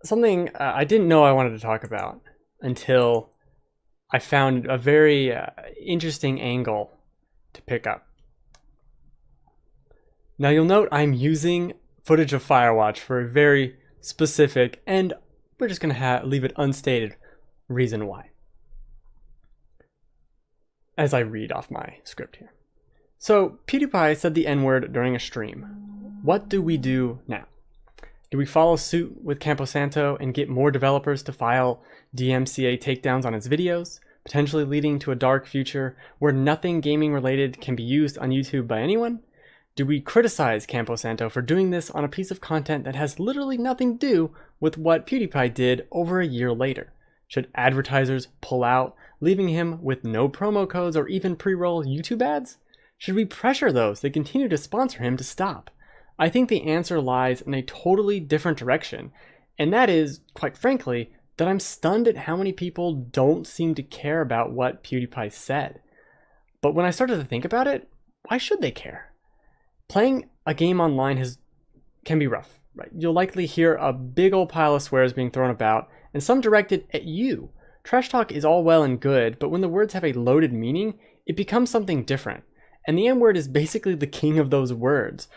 something I didn't know I wanted to talk about until I found a very interesting angle to pick up. Now you'll note I'm using footage of Firewatch for a very specific, and we're just going to leave it unstated, reason why. As I read off my script here. So, Pewdiepie said the N-word during a stream. What do we do now? Do we follow suit with Camposanto and get more developers to file DMCA takedowns on its videos, potentially leading to a dark future where nothing gaming related can be used on YouTube by anyone? Do we criticize Camposanto for doing this on a piece of content that has literally nothing to do with what Pewdiepie did over a year later? Should advertisers pull out, leaving him with no promo codes or even pre-roll YouTube ads? Should we pressure those that continue to sponsor him to stop? I think the answer lies in a totally different direction, and that is, quite frankly, that I'm stunned at how many people don't seem to care about what Pewdiepie said. But when I started to think about it, why should they care? Playing a game online can be rough, right? You'll likely hear a big old pile of swears being thrown about, and some directed at you. Trash talk is all well and good, but when the words have a loaded meaning, it becomes something different. And the M-word is basically the king of those words.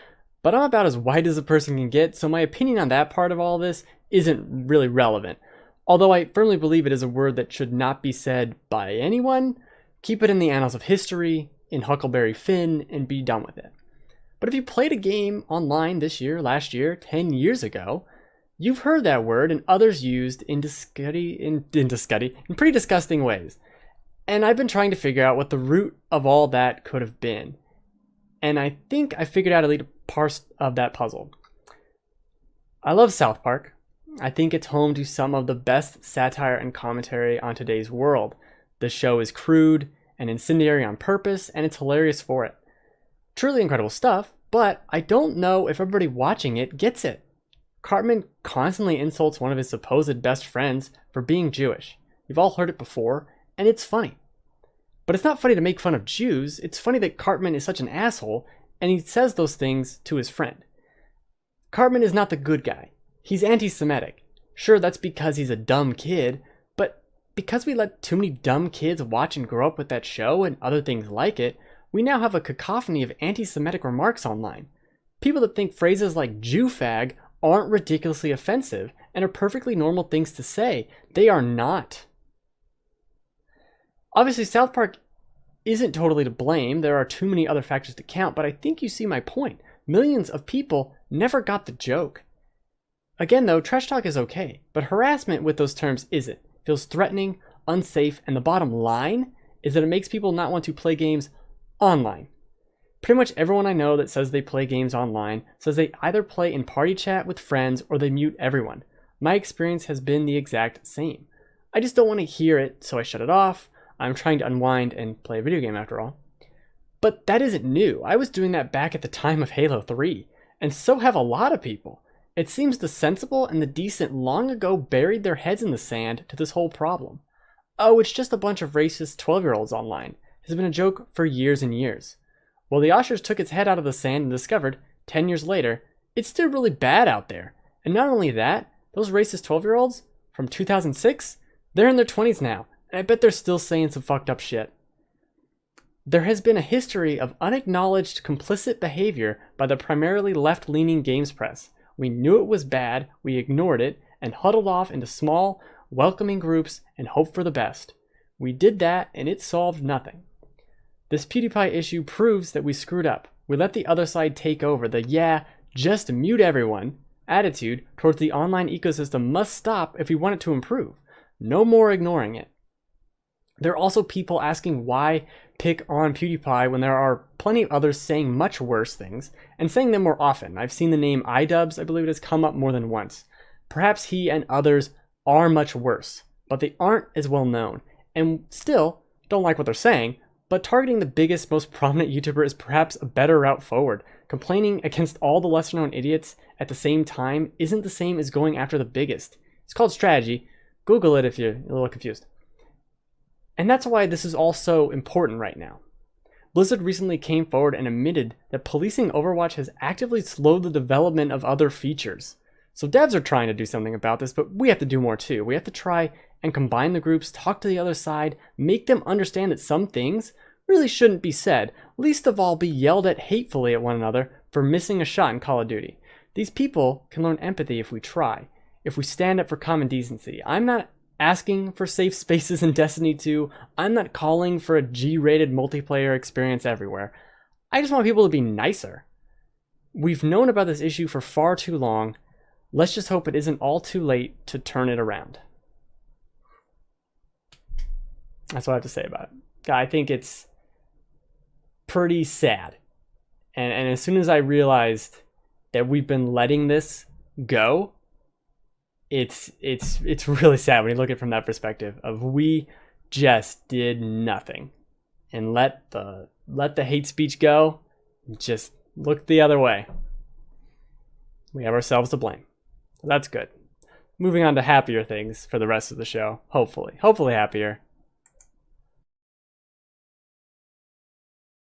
But I'm about as white as a person can get, so my opinion on that part of all this isn't really relevant. Although I firmly believe it is a word that should not be said by anyone, keep it in the annals of history, in Huckleberry Finn, and be done with it. But if you played a game online this year, last year, 10 years ago, you've heard that word and others used in pretty disgusting ways. And I've been trying to figure out what the root of all that could have been. And I think I figured out at least a part of that puzzle. I love South Park. I think it's home to some of the best satire and commentary on today's world. The show is crude and incendiary on purpose, and it's hilarious for it. Truly incredible stuff, but I don't know if everybody watching it gets it. Cartman constantly insults one of his supposed best friends for being Jewish. You've all heard it before, and it's funny. But it's not funny to make fun of Jews, it's funny that Cartman is such an asshole, and he says those things to his friend. Cartman is not the good guy. He's anti-Semitic. Sure, that's because he's a dumb kid, but because we let too many dumb kids watch and grow up with that show and other things like it, we now have a cacophony of anti-Semitic remarks online. People that think phrases like Jew fag aren't ridiculously offensive and are perfectly normal things to say. They are not. Obviously, South Park isn't totally to blame. There are too many other factors to count, but I think you see my point. Millions of people never got the joke. Again, though, trash talk is okay, but harassment with those terms isn't. It feels threatening, unsafe, and the bottom line is that it makes people not want to play games online. Pretty much everyone I know that says they play games online says they either play in party chat with friends or they mute everyone. My experience has been the exact same. I just don't want to hear it, so I shut it off. I'm trying to unwind and play a video game after all. But that isn't new. I was doing that back at the time of Halo 3, and so have a lot of people. It seems the sensible and the decent long ago buried their heads in the sand to this whole problem. Oh, it's just a bunch of racist 12-year-olds online. Has been a joke for years and years. Well, the Oshers took its head out of the sand and discovered, 10 years later, it's still really bad out there. And not only that, those racist 12-year-olds from 2006, they're in their 20s now, and I bet they're still saying some fucked up shit. There has been a history of unacknowledged complicit behavior by the primarily left-leaning games press. We knew it was bad, we ignored it, and huddled off into small, welcoming groups and hoped for the best. We did that, and it solved nothing. This Pewdiepie issue proves that we screwed up. We let the other side take over. The just mute everyone attitude towards the online ecosystem must stop if we want it to improve. No more ignoring it. There are also people asking why pick on Pewdiepie when there are plenty of others saying much worse things, and saying them more often. I've seen the name iDubbbz, I believe it has come up more than once. Perhaps he and others are much worse, but they aren't as well known, and still don't like what they're saying, but targeting the biggest, most prominent YouTuber is perhaps a better route forward. Complaining against all the lesser known idiots at the same time isn't the same as going after the biggest. It's called strategy. Google it if you're a little confused. And that's why this is all so important right now. Blizzard recently came forward and admitted that policing Overwatch has actively slowed the development of other features. So devs are trying to do something about this, but we have to do more too. We have to try and combine the groups, talk to the other side, make them understand that some things really shouldn't be said, least of all be yelled at hatefully at one another for missing a shot in Call of Duty. These people can learn empathy if we try, if we stand up for common decency. I'm not asking for safe spaces in Destiny 2. I'm not calling for a G-rated multiplayer experience everywhere. I just want people to be nicer. We've known about this issue for far too long. Let's just hope it isn't all too late to turn it around. That's what I have to say about it. I think it's pretty sad. And as soon as I realized that we've been letting this go, it's really sad when you look at it from that perspective of we just did nothing and let the hate speech go, just look the other way. We have ourselves to blame. That's good. Moving on to happier things for the rest of the show. Hopefully happier.